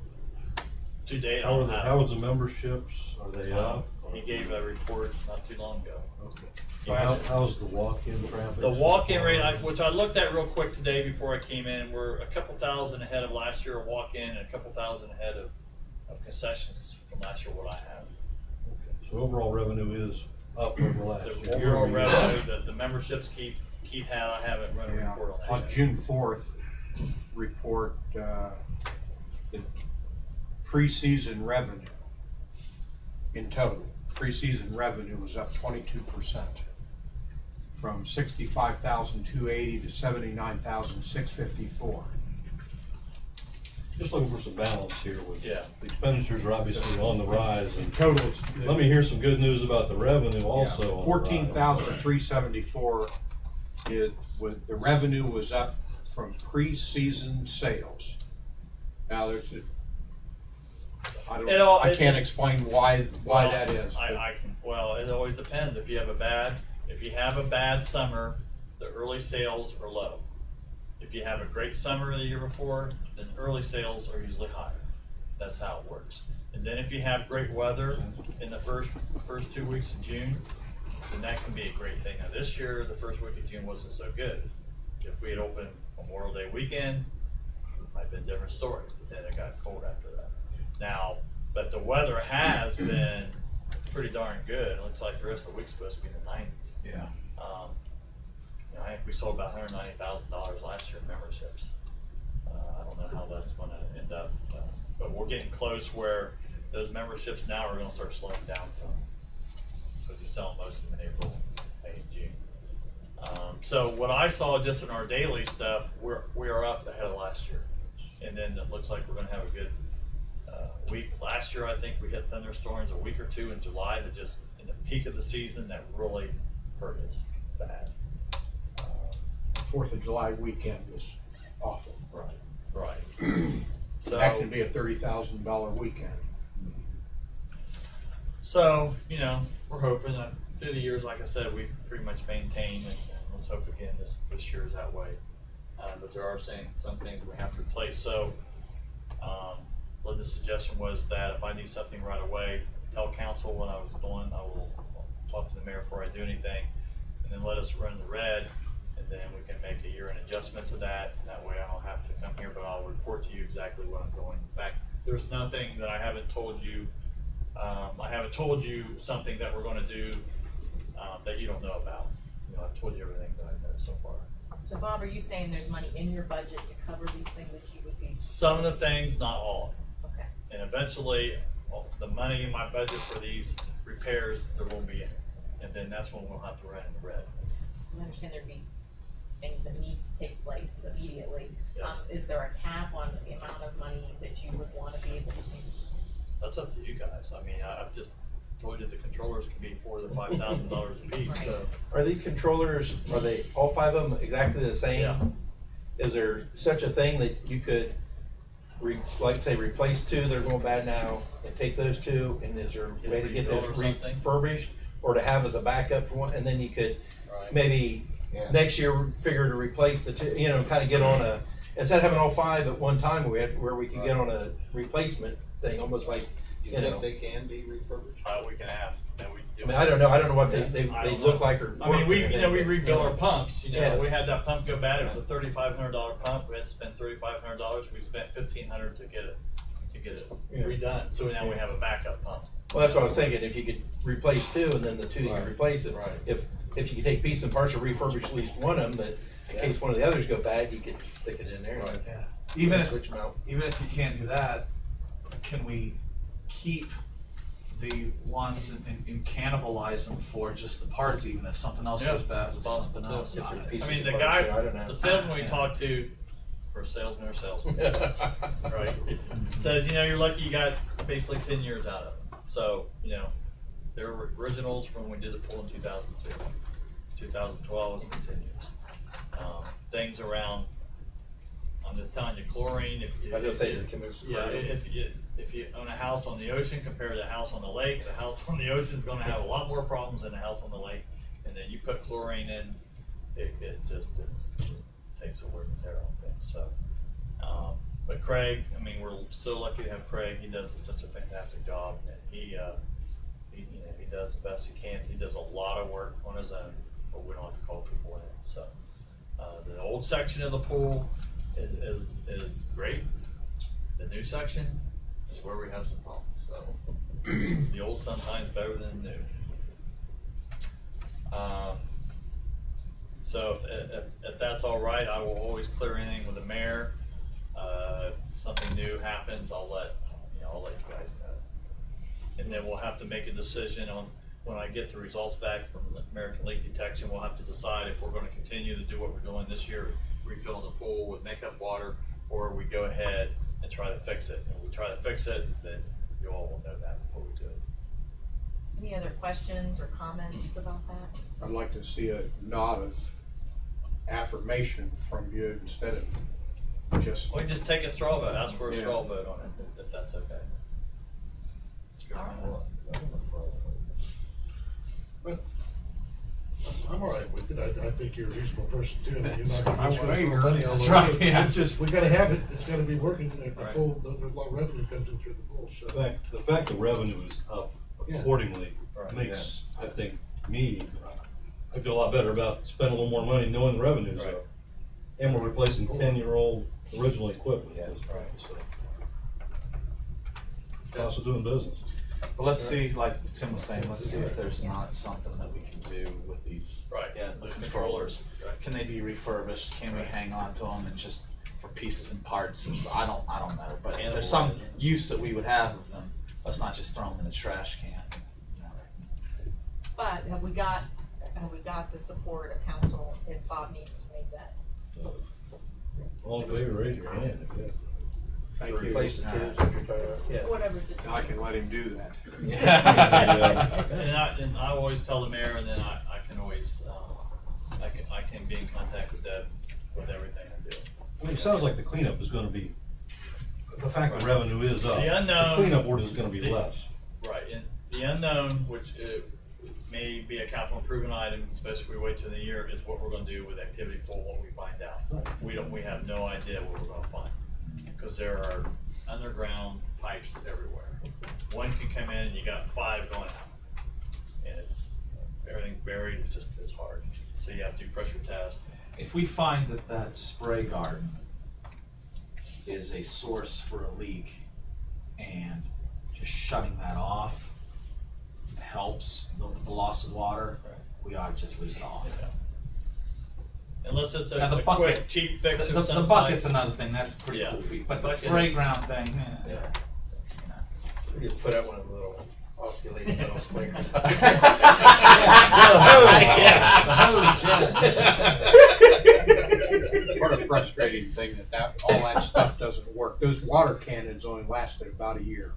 To date, I How don't are have. the memberships? Are they up? He gave a report not too long ago. Okay. So how's the walk-in traffic? The walk-in rate, which I looked at real quick today before I came in, we're a couple thousand ahead of last year of walk-in and a couple thousand ahead of concessions from last year, what I have. Okay. So overall revenue is up over last year. The overall revenue, the memberships Keith had, I haven't run a report on that On yet. June 4th report, the preseason revenue in total, preseason revenue was up 22%, from 65,280 to 79,654. Just looking for some balance here with, Yeah. the expenditures are obviously on the rise, In and total, it's let me hear some good news about the revenue also. 14,374. The revenue was up from preseason sales. Now I can't explain why that is. Well, it always depends. If you have a bad summer, the early sales are low. If you have a great summer the year before, then early sales are usually higher. That's how it works. And then if you have great weather in the first 2 weeks of June, then that can be a great thing. Now this year, the first week of June wasn't so good. If we had opened Memorial Day weekend, it might have been a different story. But then it got cold after that. Now, but the weather has been pretty darn good. It looks like the rest of the week's supposed to be in the 90s. Yeah. I think we sold about $190,000 last year in memberships. I don't know how that's going to end up, but we're getting close where those memberships now are going to start slowing down some, because you're selling most of them in April, May, and June. So what I saw just in our daily stuff, we are up ahead of last year, and then it looks like we're going to have a good week. Last year, I think we had thunderstorms a week or two in July that just in the peak of the season that really hurt us bad. 4th of July weekend was awful. Right. So That can be a $30,000 weekend. So, we're hoping that through the years, like I said, we've pretty much maintained, and let's hope again this year is that way. But there are some things we have to replace. So, the suggestion was that if I need something right away, tell council what I was doing. I will talk to the mayor before I do anything, and then let us run the red, and then we can make a year-end adjustment to that. And that way I don't have to come here, but I'll report to you exactly what I'm doing. In fact, there's nothing that I haven't told you. I haven't told you something that we're going to do that you don't know about. I've told you everything that I know so far. So Bob, are you saying there's money in your budget to cover these things that you would be? Some of the things, not all of them. Okay. And eventually, the money in my budget for these repairs, there won't be any. And then that's when we'll have to run in the red. I understand there'd be things that need to take place immediately. Yes. Is there a cap on the amount of money that you would want to be able to? That's up to you guys. I mean, I've just told you the controllers can be $4,000 to $5,000 a piece. So Are these controllers, are they all five of them exactly the same? Yeah. Is there such a thing that you could, replace two that are going bad now and take those two, and is there a way to get those Rebuild or something? refurbished, or to have as a backup for one, and then you could maybe Yeah. next year figure to replace the two, kind of get on a, instead of having all five at one time, where we could get on a replacement thing, almost like, Do you think they can be refurbished? we can ask. And we do. I mean, I don't know what they I don't look know. like or. I mean, we work or we anything, rebuild but, our pumps. Yeah. We had that pump go bad. It was a $3,500 pump. We had to spend $3,500. We spent $1,500 to get it Yeah. redone. So now we have a backup pump. Well, that's what I was thinking, if you could replace two and then the two you Right. can replace it. Right. If you could take pieces and parts and refurbish at least one of them, that in case one of the others go bad, you could stick it in there. Right. Yeah. Even Switch them out. if you can't do that, can we keep the ones and cannibalize them for just the parts, even if something else goes bad with something else? Different I pieces mean, of the parts, guy, I don't know. the salesman we talked to, or salesman, right? Says, you're lucky you got basically 10 years out of them. So, they're originals from when we did the pool in 2002. 2012 has been 10 years. Things around, I'm just telling you, chlorine, I was gonna say, the chemicals. yeah, if you own a house on the ocean compared to a house on the lake, the house on the ocean is going to have a lot more problems than a house on the lake. And then you put chlorine in, it takes a wear and tear on things. So But Craig, I mean, we're so lucky to have Craig. He does such a fantastic job, and he does the best he can. He does a lot of work on his own, but we don't have to call people in. So the old section of the pool is great. The new section is where we have some problems. So the old sometimes better than the new. So if that's all right, I will always clear anything with the mayor. Something new happens, I'll let you guys know. And then we'll have to make a decision on when I get the results back from the American Leak Detection. We'll have to decide if we're going to continue to do what we're doing this year, refilling the pool with makeup water, or we go ahead and try to fix it. And if we try to fix it, then you all will know that before we do it. Any other questions or comments about that? I'd like to see a nod of affirmation from you instead of just. We can just take a straw vote, ask for a straw vote on it, if that's okay. But I'm all right with it. I think you're a reasonable person too. You're not gonna That's spend right. more money on That's it. right, yeah. It's just, we gotta have it. It's gotta be working. The Right. pool, there's a lot of revenue comes in through the pool, so. The fact the revenue is up Yeah. accordingly Right. makes, I think, I feel a lot better about spending a little more money knowing the revenue's Right. up. And we're replacing 10-year-old original equipment. Yeah, right. So. Cost of doing business. But let's see, like Tim was saying, let's see if there's not something that we can do with these Right, yeah, the controllers. Right. Can they be refurbished? Can we hang on to them and just for pieces and parts? I don't know. But if there's some use that we would have of them, let's not just throw them in the trash can. You know. But have we got the support of council if Bob needs to make that move? All in favor, raise your hand. Yeah. Thank you. Replace the tubes if you're talking about. Yeah. Whatever. the- I can let him do that. And I always tell the mayor, and then I can always I can be in contact with Dept with everything I do. I mean, it sounds like the cleanup is gonna be, the fact the revenue is up. The unknown- cleanup order is gonna be less. Right, and the unknown, which may be a capital improvement item, especially if we wait till the year, is what we're going to do with activity pool when we find out. We have no idea what we're going to find because there are underground pipes everywhere. One can come in and you got 5 going out, and it's everything buried. It's hard. So you have to do pressure tests. If we find that spray garden is a source for a leak and just shutting that off helps the loss of water, we ought to just leave it off. Yeah. Unless it's Now, the a bucket- quick, cheap fix The of some bucket's type. another thing, that's a pretty Yeah. cool feat, but the Bucket- spray ground thing, Yeah. You just put out one of the little oscillating metal sprinklers. What a frustrating thing that all that stuff doesn't work. Those water cannons only lasted about a year.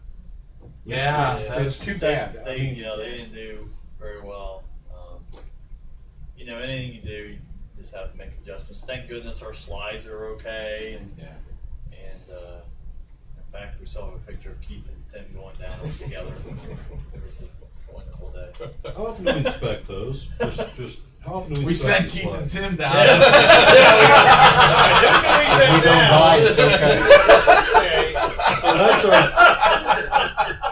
Yeah, It's too bad. They didn't do very well. Anything you do, you just have to make adjustments. Thank goodness our slides are okay, and in fact, we saw a picture of Heath and Tim going down them together. It was a wonderful day. How often do we inspect those? Just how often do we we inspect sent the Keith and slide? Tim down. We don't buy it, it's okay. So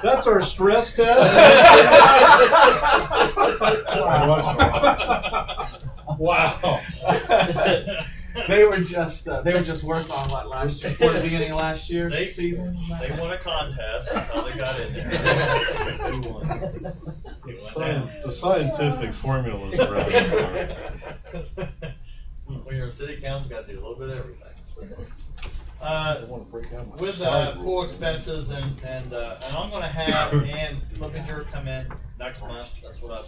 that's our stress test. Wow. They were just working on what last year, before the beginning of last year's season. They won a contest. That's how they got in there. The scientific formula is right. When you're a city council, got to do a little bit of everything. I want to break out my With slide pool rule. expenses and I'm going to have Ann Flippinger come in next month. That's what I've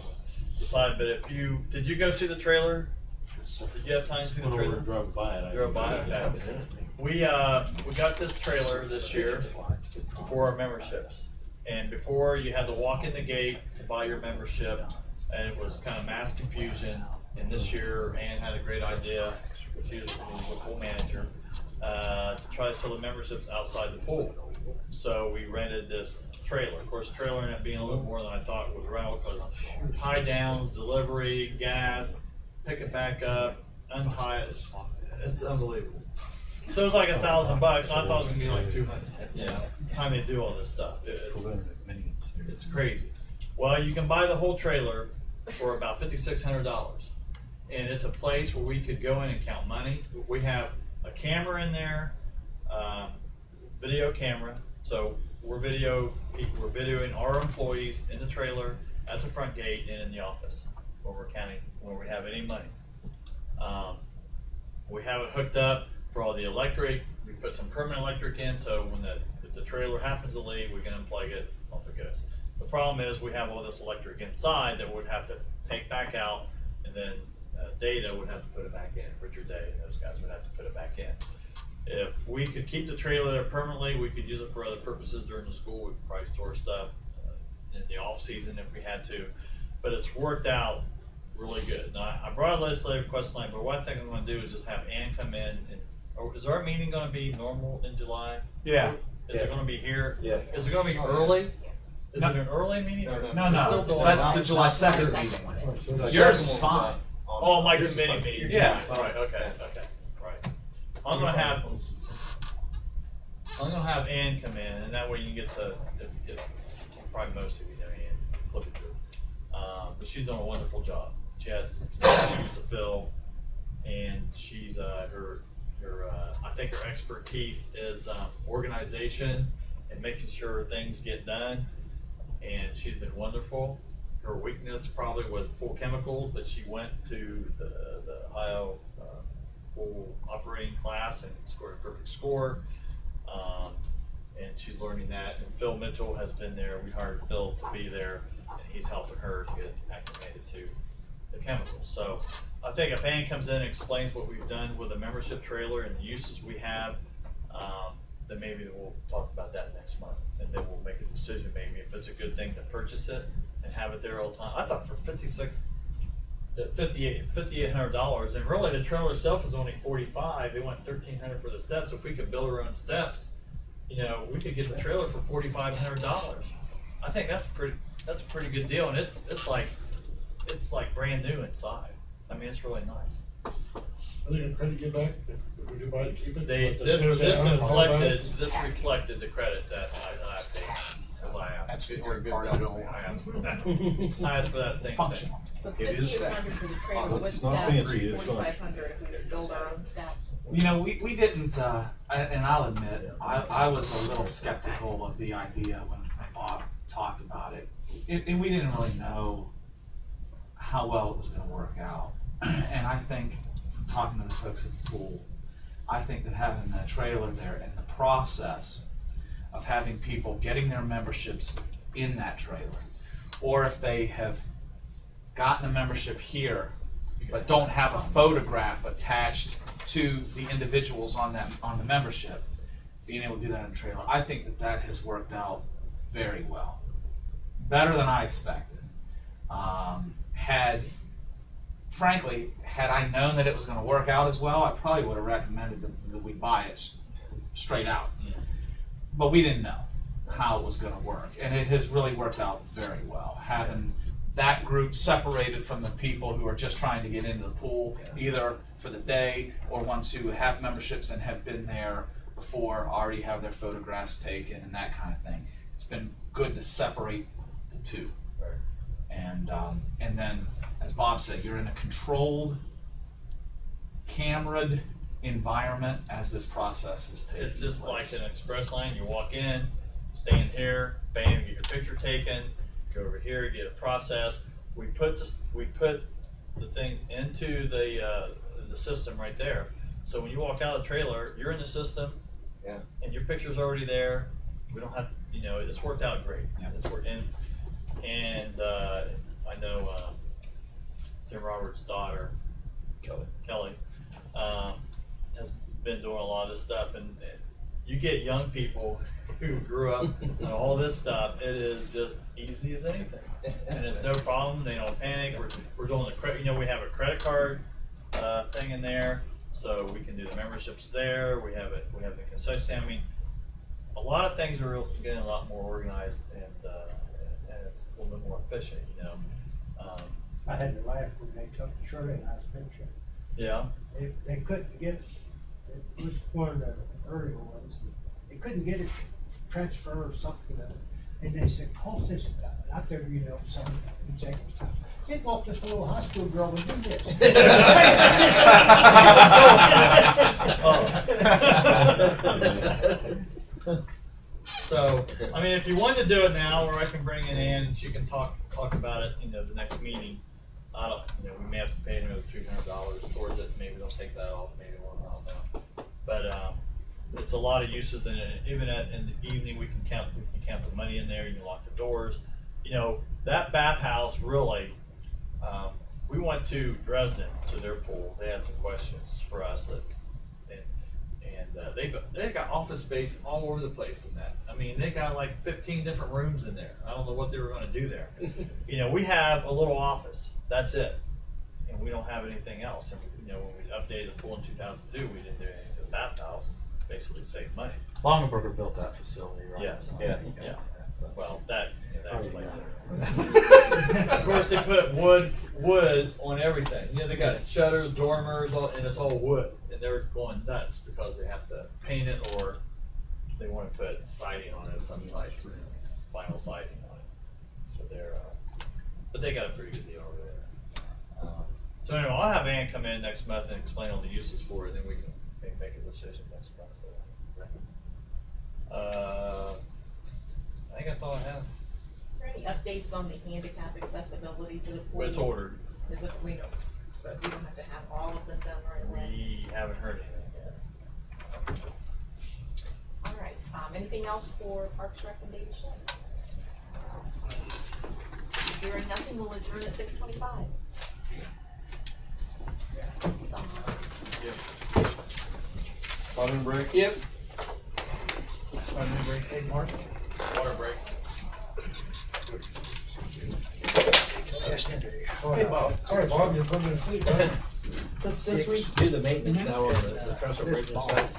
decided. But did you go see the trailer? Did you have time to see the trailer? Drove by it. Drove by it. Okay. We got this trailer this year for our memberships, and before you had to walk in the gate to buy your membership, and it was kind of mass confusion. And this year, Ann had a great idea. She was the pool manager to try to sell the memberships outside the pool. So we rented this trailer. Of course, the trailer ended up being a little more than I thought was rental because tie downs, delivery, gas, pick it back up, untie it. It's unbelievable. So it was like $1,000. I thought it was gonna be like 200. You know, time they do all this stuff, it's crazy. Well, you can buy the whole trailer for about $5,600, and it's a place where we could go in and count money. We have a camera in there, video camera. So we're videoing our employees in the trailer, at the front gate, and in the office when we're counting, when we have any money. We have it hooked up for all the electric. We put some permanent electric in, so when if the trailer happens to leave, we can unplug it, off it goes. The problem is we have all this electric inside that we'd have to take back out, and then Data would have to put it back in. Richard Day and those guys would have to put it back in. If we could keep the trailer there permanently, we could use it for other purposes during the school. We could probably store stuff in the off season if we had to, but it's worked out really good. Now, I brought a legislative question line, but what I think I'm going to do is just have Ann come in. Is our meeting going to be normal in July? Yeah. Is it going to be here? Yeah. Is it going to be early? Is it an early meeting? No, that's the July 2nd meeting. Yours is fine. Oh, my committee meeting. Yeah. Right. Okay. Right. I'm gonna have Ann come in, and that way you get to probably most of you know Ann, flip it through. But she's done a wonderful job. She had some shoes to fill, and she's I think her expertise is organization and making sure things get done. And she's been wonderful. Her weakness probably was pool chemicals, but she went to the Ohio pool operating class and scored a perfect score. And she's learning that. And Phil Mitchell has been there. We hired Phil to be there, and he's helping her to get acclimated to the chemicals. So I think if Ann comes in and explains what we've done with the membership trailer and the uses we have, then maybe we'll talk about that next month, and then we'll make a decision maybe if it's a good thing to purchase it and have it there all the time. I thought for $5,800, and really the trailer itself is only $45,000. They want $1,300 for the steps. If we could build our own steps, we could get the trailer for $4,500. I think that's a pretty good deal, and it's like brand new inside. I mean, it's really nice. Are they gonna credit you back if we do buy it, keep it? This reflected the credit that I paid. Because I asked. That's Good- very good good- part of it. I asked for that. I asked for that same thing. Functional. So it's It is $5,800 for the trailer with It's not steps, fancy, it's not. $4,500 if we could build our own steps. We didn't, and I'll admit, I was a little skeptical of the idea when Bob talked about it. And we didn't really know how well it was going to work out. And I think, from talking to the folks at the pool, I think that having the trailer there and the process of having people getting their memberships in that trailer, or if they have gotten a membership here but don't have a photograph attached to the individuals on the membership, being able to do that in a trailer, I think that has worked out very well, better than I expected. Frankly, had I known that it was going to work out as well, I probably would have recommended that we buy it straight out. But we didn't know how it was going to work, and it has really worked out very well. Having that group separated from the people who are just trying to get into the pool, either for the day or ones who have memberships and have been there before, already have their photographs taken and that kind of thing. It's been good to separate the two. And then, as Bob said, you're in a controlled, cameraed environment as this process is taking It's just place. like an express lane. You walk in, stand here, bam, get your picture taken. Go over here, get it processed. We put the things into the system right there. So when you walk out of the trailer, you're in the system, and your picture's already there. We don't have, it's worked out great. Yeah. It's worked in, and I know Tim Roberts' daughter, Kelly, has been doing a lot of this stuff, and you get young people who grew up on all this stuff. It is just easy as anything, and it's no problem. They don't panic. We're doing the credit. We have a credit card thing in there, so we can do the memberships there. We have it. We have the concession. I mean, a lot of things are getting a lot more organized, and it's a little bit more efficient. I had to laugh when they took the Shirley and I's picture. Yeah. They couldn't get It was one of the earlier ones. They couldn't get it transfer or something. And they said, call this. I figured, you know, some executive time. It walked this little high school girl and did this. So, I mean, if you want to do it now, or I can bring it in and she can talk about it, you know, the next meeting. I don't, you know, we may have to pay another $300 towards it. Maybe they'll take that off. Maybe won't. I don't know. But it's a lot of uses in it. Even in the evening, we can count the money in there. You can lock the doors. You know, that bathhouse really. We went to Dresden to their pool. They had some questions for us, and they got office space all over the place in that. I mean, they got like 15 different rooms in there. I don't know what they were going to do there. You know, we have a little office. That's it, and we don't have anything else. And, you know, when we updated the pool in 2002, we didn't do anything to the bathhouse. Basically, saved money. Longaberger built that facility, right? Yes. Yeah. Yeah. That's- Well, that explains it. Yeah. Of course, they put wood on everything. You know, they got shutters, dormers, and it's all wood. And they're going nuts because they have to paint it, or they want to put siding on it, something like vinyl siding on it. So but they got a pretty good deal over there. So anyway, I'll have Ann come in next month and explain all the uses for it, and then we can make a decision next month. I think that's all I have. Are there any updates on the handicap accessibility to the pool? It's ordered. Is it, but we don't have to have all of them done right away. We haven't heard anything yet. All right, anything else for Parks recommendation? Hearing nothing, we'll adjourn at 6:25. Bottom break? Yep. Hey, Mark. Water break. Hey, Bob. Sorry, Bob, you're putting in sleep, huh? Since we do the maintenance now on the trestle bridge and stuff,